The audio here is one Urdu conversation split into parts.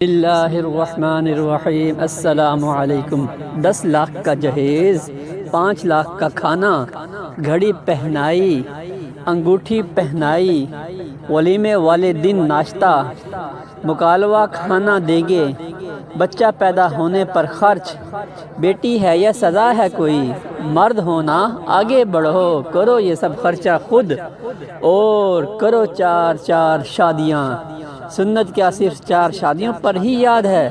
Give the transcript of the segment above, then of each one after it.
اللہ الرحمن الرحیم۔ السلام علیکم۔ 10 لاکھ کا جہیز، 5 لاکھ کا کھانا، گھڑی پہنائی، انگوٹھی پہنائی، ولیمے والے دن ناشتہ، مکالمہ کھانا دیں گے، بچہ پیدا ہونے پر خرچ، بیٹی ہے یا سزا ہے کوئی، مرد ہونا آگے بڑھو، کرو یہ سب خرچہ خود، اور کرو 4 شادیاں۔ سنت کیا صرف 4 شادیوں پر ہی یاد ہے؟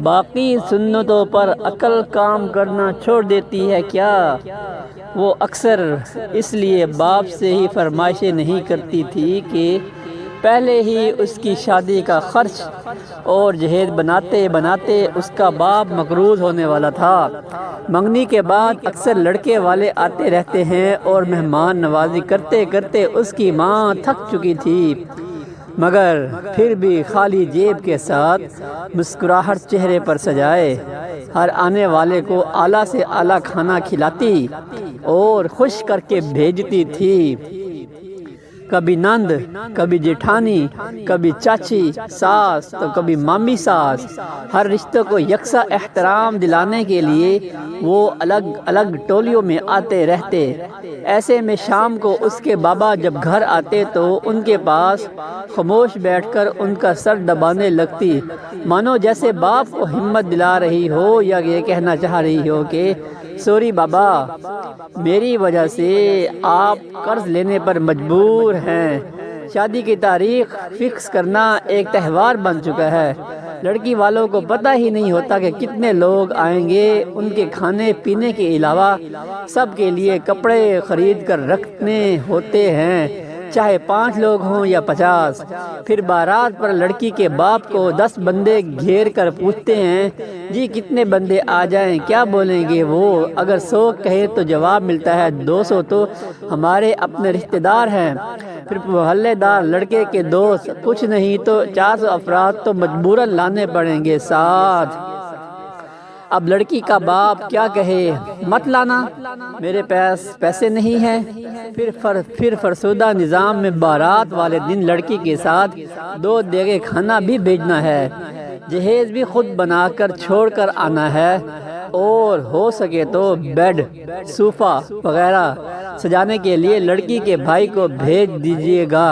باقی سنتوں پر عقل کام کرنا چھوڑ دیتی ہے کیا؟ وہ اکثر اس لیے باپ سے ہی فرمائشیں نہیں کرتی تھی کہ پہلے ہی اس کی شادی کا خرچ اور جہیز بناتے بناتے اس کا باپ مقروض ہونے والا تھا۔ منگنی کے بعد اکثر لڑکے والے آتے رہتے ہیں اور مہمان نوازی کرتے کرتے اس کی ماں تھک چکی تھی، مگر پھر بھی خالی جیب کے ساتھ مسکراہٹ چہرے پر سجائے ہر آنے والے کو اعلیٰ سے اعلیٰ کھانا کھلاتی اور خوش کر کے بھیجتی تھی۔ کبھی نند، کبھی جیٹھانی، کبھی چاچی ساس تو کبھی مامی ساس، ہر رشتوں کو یکساں احترام دلانے کے لیے وہ الگ الگ ٹولیوں میں آتے رہتے۔ ایسے میں شام کو اس کے بابا جب گھر آتے تو ان کے پاس خاموش بیٹھ کر ان کا سر دبانے لگتی، مانو جیسے باپ کو ہمت دلا رہی ہو یا یہ کہنا چاہ رہی ہو کہ سوری بابا، میری وجہ سے آپ قرض لینے پر مجبور ہیں۔ شادی کی تاریخ فکس کرنا ایک تہوار بن چکا ہے۔ لڑکی والوں کو پتہ ہی نہیں ہوتا کہ کتنے لوگ آئیں گے، ان کے کھانے پینے کے علاوہ سب کے لیے کپڑے خرید کر رکھنے ہوتے ہیں، چاہے 5 لوگ ہوں یا 50۔ پھر بارات پر لڑکی کے باپ کو 10 بندے گھیر کر پوچھتے ہیں، جی کتنے بندے آ جائیں، کیا بولیں گے وہ؟ اگر 100 کہے تو جواب ملتا ہے 200 تو ہمارے اپنے رشتہ دار ہیں۔ پھر محلے دار، لڑکے کے دوست، کچھ نہیں تو 400 افراد تو مجبوراً لانے پڑیں گے ساتھ۔ اب لڑکی کا باپ کیا کہے، مت لانا، میرے پاس پیسے نہیں ہیں۔ پھر فرسودہ نظام میں بارات والے دن لڑکی کے ساتھ 2 دیگے کھانا بھی بھیجنا ہے، جہیز بھی خود بنا کر چھوڑ کر آنا ہے، اور ہو سکے تو بیڈ، صوفہ وغیرہ سجانے کے لیے لڑکی کے بھائی کو بھیج دیجیے گا۔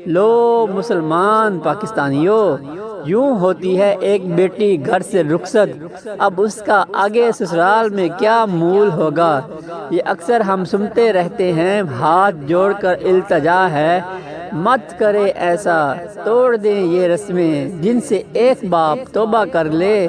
لو مسلمان پاکستانیوں، یوں ہوتی ہے ایک بیٹی گھر سے رخصت، اب اس کا آگے سسرال میں کیا مول ہوگا؟ یہ اکثر ہم سنتے رہتے ہیں۔ ہاتھ جوڑ کر التجا ہے، مت کرے ایسا، توڑ دیں یہ رسمیں جن سے ایک باپ توبہ کر لے